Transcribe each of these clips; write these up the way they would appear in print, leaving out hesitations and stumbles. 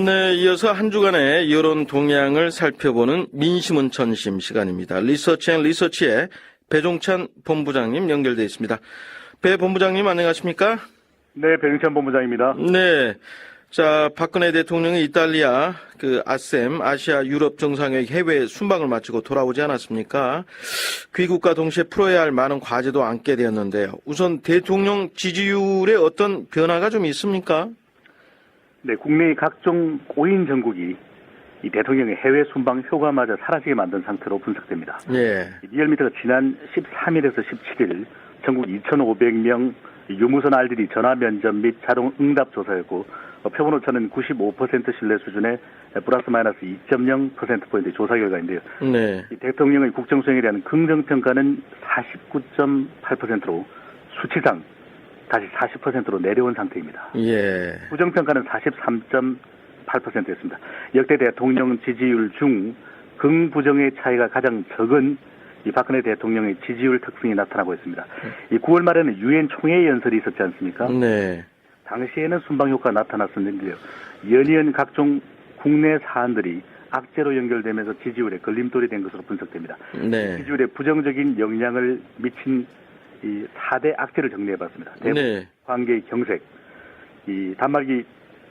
네, 이어서 한 주간의 여론 동향을 살펴보는 민심은 전심 시간입니다. 리서치 앤 리서치의 배종찬 본부장님 연결되어 있습니다. 배 본부장님 안녕하십니까? 네, 배종찬 본부장입니다. 네. 자, 박근혜 대통령이 이탈리아 아셈 아시아 유럽 정상회의 해외 순방을 마치고 돌아오지 않았습니까? 귀국과 동시에 풀어야 할 많은 과제도 안게 되었는데요. 우선 대통령 지지율에 어떤 변화가 좀 있습니까? 네, 국내의 각종 고인 정국이 이 대통령의 해외 순방 효과마저 사라지게 만든 상태로 분석됩니다. 예. 리얼미터가 지난 13일에서 17일 전국 2,500명 유무선 RDD 전화 면접 및 자동 응답 조사였고 표본 오차는 95% 신뢰 수준의 플러스 마이너스 2.0%포인트 조사 결과인데요. 네. 이 대통령의 국정 수행에 대한 긍정평가는 49.8%로 수치상 다시 40%로 내려온 상태입니다. 예. 부정평가는 43.8%였습니다. 역대 대통령 지지율 중 긍부정의 차이가 가장 적은 이 박근혜 대통령의 지지율 특성이 나타나고 있습니다. 이 9월 말에는 유엔 총회 연설이 있었지 않습니까? 네. 당시에는 순방 효과가 나타났었는데요. 연이은 각종 국내 사안들이 악재로 연결되면서 지지율에 걸림돌이 된 것으로 분석됩니다. 네. 지지율에 부정적인 영향을 미친 이 4대 악재를 정리해봤습니다. 대북, 네. 관계의 경색, 이 단말기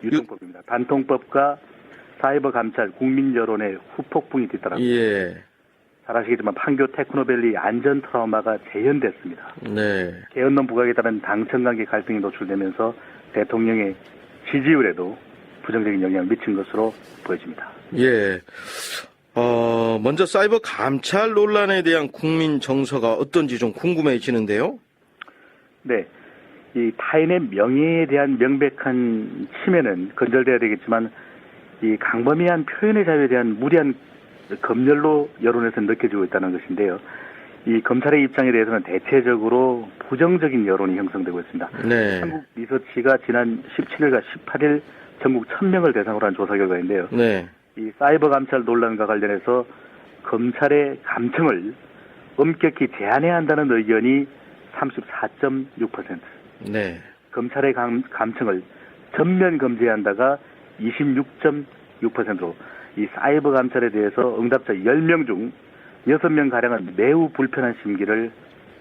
유통법입니다. 단통법과 사이버 감찰, 국민 여론의 후폭풍이 뒤따랐습니다. 예. 잘 아시겠지만 판교 테크노밸리 안전 트라우마가 재현됐습니다. 네. 개헌론 부각에 따른 당청 관계 갈등이 노출되면서 대통령의 지지율에도 부정적인 영향을 미친 것으로 보여집니다. 예. 먼저 사이버 감찰 논란에 대한 국민 정서가 어떤지 좀 궁금해지는데요. 네. 이 타인의 명예에 대한 명백한 침해는 건절돼야 되겠지만 이 강범위한 표현의 자유에 대한 무리한 검열로 여론에서 느껴지고 있다는 것인데요. 이 검찰의 입장에 대해서는 대체적으로 부정적인 여론이 형성되고 있습니다. 네. 한국 리서치가 지난 17일과 18일 전국 1,000명을 대상으로 한 조사 결과인데요. 네. 이 사이버 감찰 논란과 관련해서 검찰의 감청을 엄격히 제한해야 한다는 의견이 34.6%. 네. 검찰의 감청을 전면 금지해야 한다가 26.6%로 이 사이버 감찰에 대해서 응답자 10명 중 6명가량은 매우 불편한 심기를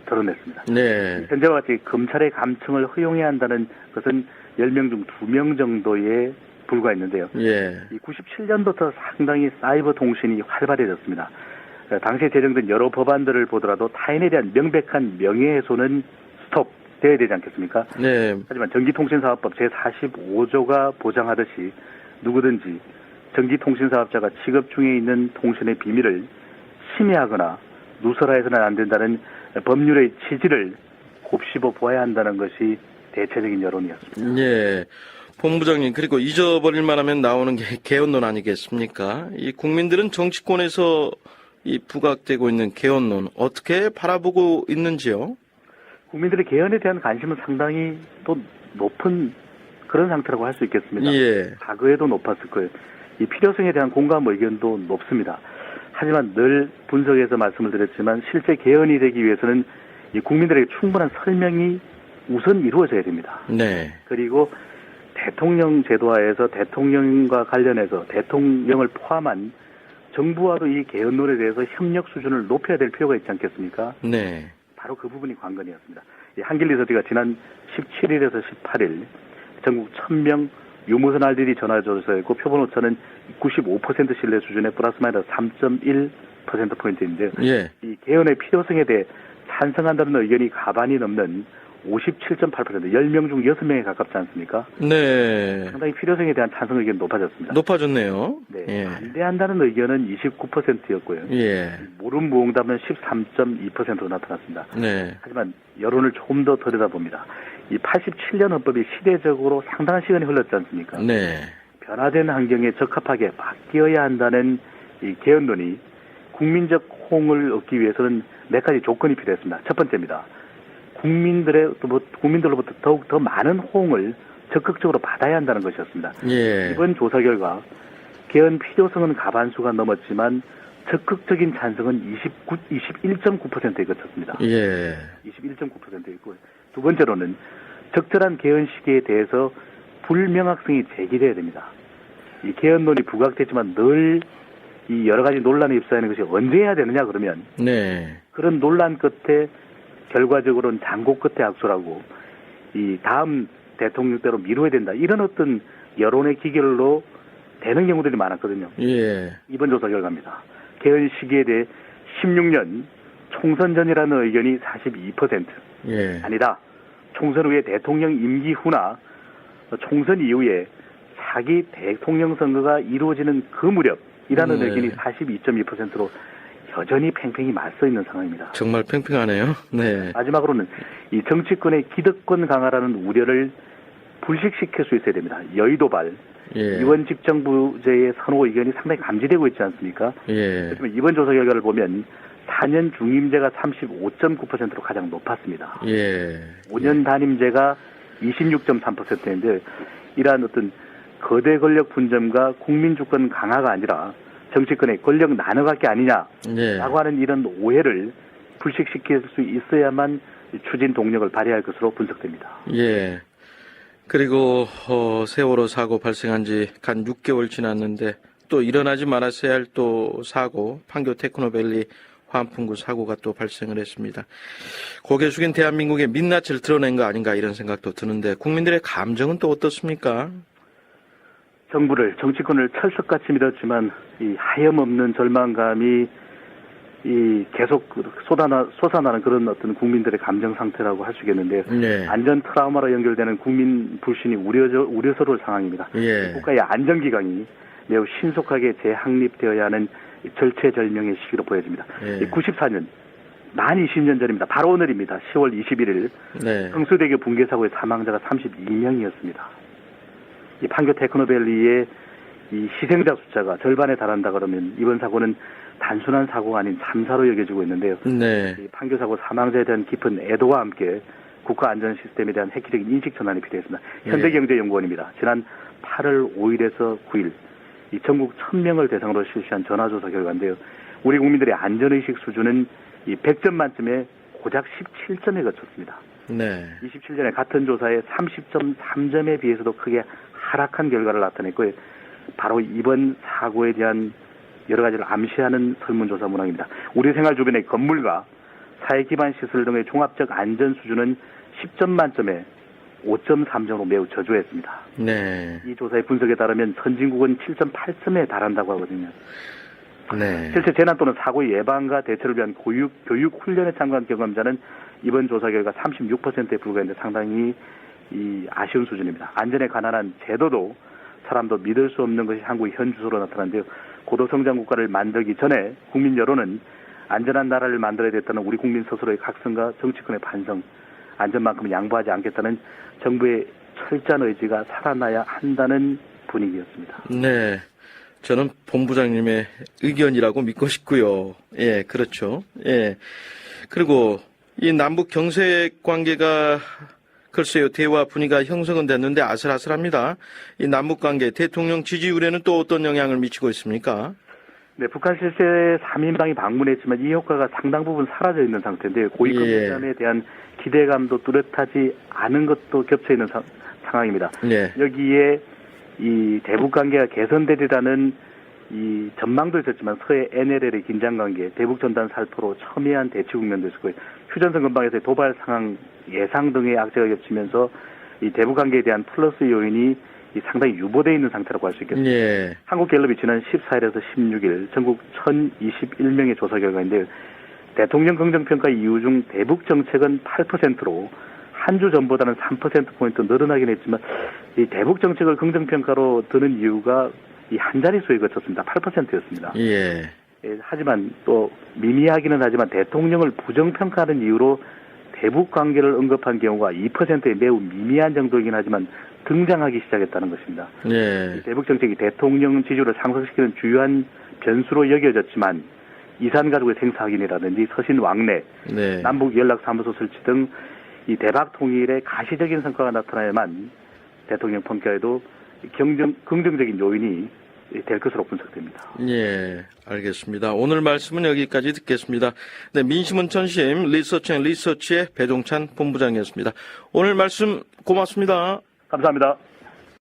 드러냈습니다. 네. 현재와 같이 검찰의 감청을 허용해야 한다는 것은 10명 중 2명 정도에 불과했는데요. 예. 97년부터 상당히 사이버 통신이 활발해졌습니다. 당시에 제정된 여러 법안들을 보더라도 타인에 대한 명백한 명예훼손은 스톱되어야 되지 않겠습니까? 네. 하지만 전기통신사업법 제45조가 보장하듯이 누구든지 전기통신사업자가 취급 중에 있는 통신의 비밀을 침해하거나 누설해서는 안 된다는 법률의 취지를 곱씹어 보아야 한다는 것이 대체적인 여론이었습니다. 예. 본부장님, 그리고 잊어버릴 만하면 나오는 게 개헌론 아니겠습니까? 이 국민들은 정치권에서 이 부각되고 있는 개헌론 어떻게 바라보고 있는지요? 국민들의 개헌에 대한 관심은 상당히 또 높은 그런 상태라고 할 수 있겠습니다. 예. 과거에도 높았을 거예요. 이 필요성에 대한 공감 의견도 높습니다. 하지만 늘 분석에서 말씀을 드렸지만 실제 개헌이 되기 위해서는 이 국민들에게 충분한 설명이 우선 이루어져야 됩니다. 네. 그리고 대통령 제도화에서 대통령과 관련해서 대통령을 포함한 정부와도 이 개헌론에 대해서 협력 수준을 높여야 될 필요가 있지 않겠습니까? 네. 바로 그 부분이 관건이었습니다. 이 한길리서치가 지난 17일에서 18일 전국 1,000명 유무선 RDD 전화조사였고 표본 오차는 95% 신뢰 수준의 플러스 마이너스 3.1%포인트인데요. 예. 이 개헌의 필요성에 대해 찬성한다는 의견이 가반이 넘는 57.8%, 10명 중 6명에 가깝지 않습니까? 네. 상당히 필요성에 대한 찬성 의견이 높아졌습니다. 높아졌네요. 네, 예. 반대한다는 의견은 29%였고요. 예. 무음무응답은 13.2%로 나타났습니다. 네. 하지만 여론을 조금 더 들여다봅니다. 이 87년 헌법이 시대적으로 상당한 시간이 흘렀지 않습니까? 네. 변화된 환경에 적합하게 바뀌어야 한다는 이 개헌론이 국민적 호응을 얻기 위해서는 몇 가지 조건이 필요했습니다. 첫 번째입니다. 국민들로부터 더욱 더 많은 호응을 적극적으로 받아야 한다는 것이었습니다. 예. 이번 조사 결과 개헌 필요성은 가반수가 넘었지만 적극적인 찬성은 21.9%에 그쳤습니다. 예. 21.9%에 있고 두 번째로는 적절한 개헌 시기에 대해서 불명확성이 제기돼야 됩니다. 이 개헌론이 부각됐지만 늘 이 여러 가지 논란에 휩싸이는 것이 언제 해야 되느냐 그러면 네. 그런 논란 끝에 결과적으로는 장고 끝에 악수라고 이 다음 대통령 때로 미뤄야 된다. 이런 어떤 여론의 기결로 되는 경우들이 많았거든요. 예. 이번 조사 결과입니다. 개헌 시기에 대해 16년 총선 전이라는 의견이 42%. 예. 아니다. 총선 후에 대통령 임기 후나 총선 이후에 차기 대통령 선거가 이루어지는 그 무렵이라는 네. 의견이 42.2%로 여전히 팽팽히 맞서 있는 상황입니다. 정말 팽팽하네요. 네. 마지막으로는 이 정치권의 기득권 강화라는 우려를 불식시킬 수 있어야 됩니다. 여의도발, 예. 이원 직정부제의 선호 의견이 상당히 감지되고 있지 않습니까? 예. 하지만 이번 조사 결과를 보면 4년 중임제가 35.9%로 가장 높았습니다. 예. 5년 단임제가 26.3%인데 이러한 어떤 거대 권력 분점과 국민 주권 강화가 아니라 정치권의 권력 나눠갖기 아니냐라고 예. 하는 이런 오해를 불식시킬 수 있어야만 추진 동력을 발휘할 것으로 분석됩니다. 예. 그리고 세월호 사고 발생한 지 간 6개월 지났는데 또 일어나지 말았어야 할 또 사고, 판교 테크노밸리 화암풍구 사고가 또 발생을 했습니다. 고개 숙인 대한민국의 민낯을 드러낸 거 아닌가 이런 생각도 드는데 국민들의 감정은 또 어떻습니까? 정부를, 정치권을 철석같이 믿었지만 이 하염없는 절망감이 이 계속 솟아나는 그런 어떤 국민들의 감정 상태라고 할 수 있겠는데요. 네. 안전 트라우마로 연결되는 국민 불신이 우려스러울 상황입니다. 예. 국가의 안전기강이 매우 신속하게 재확립되어야 하는 절체절명의 시기로 보여집니다. 예. 94년, 만 20년 전입니다. 바로 오늘입니다. 10월 21일 네. 성수대교 붕괴 사고의 사망자가 32명이었습니다. 이 판교 테크노밸리의 이 희생자 숫자가 절반에 달한다 그러면 이번 사고는 단순한 사고가 아닌 참사로 여겨지고 있는데요. 네. 이 판교 사고 사망자에 대한 깊은 애도와 함께 국가 안전 시스템에 대한 획기적인 인식 전환이 필요했습니다. 현대경제연구원입니다. 지난 8월 5일에서 9일 이 전국 1000명을 대상으로 실시한 전화조사 결과인데요. 우리 국민들의 안전의식 수준은 이 100점 만점에 고작 17점에 그쳤습니다. 네. 27년에 같은 조사에 30.3점에 비해서도 크게 하락한 결과를 나타냈고요. 바로 이번 사고에 대한 여러 가지를 암시하는 설문조사 문항입니다. 우리 생활 주변의 건물과 사회 기반 시설 등의 종합적 안전 수준은 10점 만점에 5.3점으로 매우 저조했습니다. 네. 이 조사의 분석에 따르면 선진국은 7.8점에 달한다고 하거든요. 네. 실제 재난 또는 사고 예방과 대처를 위한 교육 훈련에 참가한 경험자는 이번 조사 결과 36%에 불과했는데 상당히 이 아쉬운 수준입니다. 안전에 관한 제도도 사람도 믿을 수 없는 것이 한국의 현 주소로 나타났는데요. 고도성장 국가를 만들기 전에 국민 여론은 안전한 나라를 만들어야 됐다는 우리 국민 스스로의 각성과 정치권의 반성, 안전만큼은 양보하지 않겠다는 정부의 철저한 의지가 살아나야 한다는 분위기였습니다. 네. 저는 본부장님의 의견이라고 믿고 싶고요. 예, 그렇죠. 예. 그리고 이 남북 경색 관계가 글쎄요, 대화 분위기가 형성은 됐는데 아슬아슬합니다. 이 남북 관계, 대통령 지지율에는 또 어떤 영향을 미치고 있습니까? 네, 북한 실세 3인방이 방문했지만 이 효과가 상당 부분 사라져 있는 상태인데요. 고위급 회담에 대한 기대감도 뚜렷하지 않은 것도 겹쳐 있는 상황입니다. 네. 여기에 이 대북 관계가 개선되리라는 이 전망도 있었지만 서해 NLL의 긴장 관계, 대북 전단 살포로 첨예한 대치 국면도 있었고요. 휴전선 근방에서의 도발 상황 예상 등의 악재가 겹치면서 이 대북 관계에 대한 플러스 요인이 상당히 유보되어 있는 상태라고 할 수 있겠습니다. 예. 한국갤럽이 지난 14일에서 16일 전국 1021명의 조사 결과인데 대통령 긍정평가 이유 중 대북 정책은 8%로 한 주 전보다는 3%포인트 늘어나긴 했지만 이 대북 정책을 긍정평가로 드는 이유가 이 한 자릿수에 그쳤습니다. 8%였습니다. 예. 하지만 또 미미하기는 하지만 대통령을 부정평가하는 이유로 대북 관계를 언급한 경우가 2%의 매우 미미한 정도이긴 하지만 등장하기 시작했다는 것입니다. 예. 대북 정책이 대통령 지지율을 상승시키는 주요한 변수로 여겨졌지만 이산 가족의 생사 확인이라든지 서신 왕래, 네. 남북 연락사무소 설치 등 이 대박 통일의 가시적인 성과가 나타나야만 대통령 평가에도 긍정적인 요인이 될 것으로 분석됩니다. 예, 알겠습니다. 오늘 말씀은 여기까지 듣겠습니다. 네, 민심은 전심 리서치의 배종찬 본부장이었습니다. 오늘 말씀 고맙습니다. 감사합니다.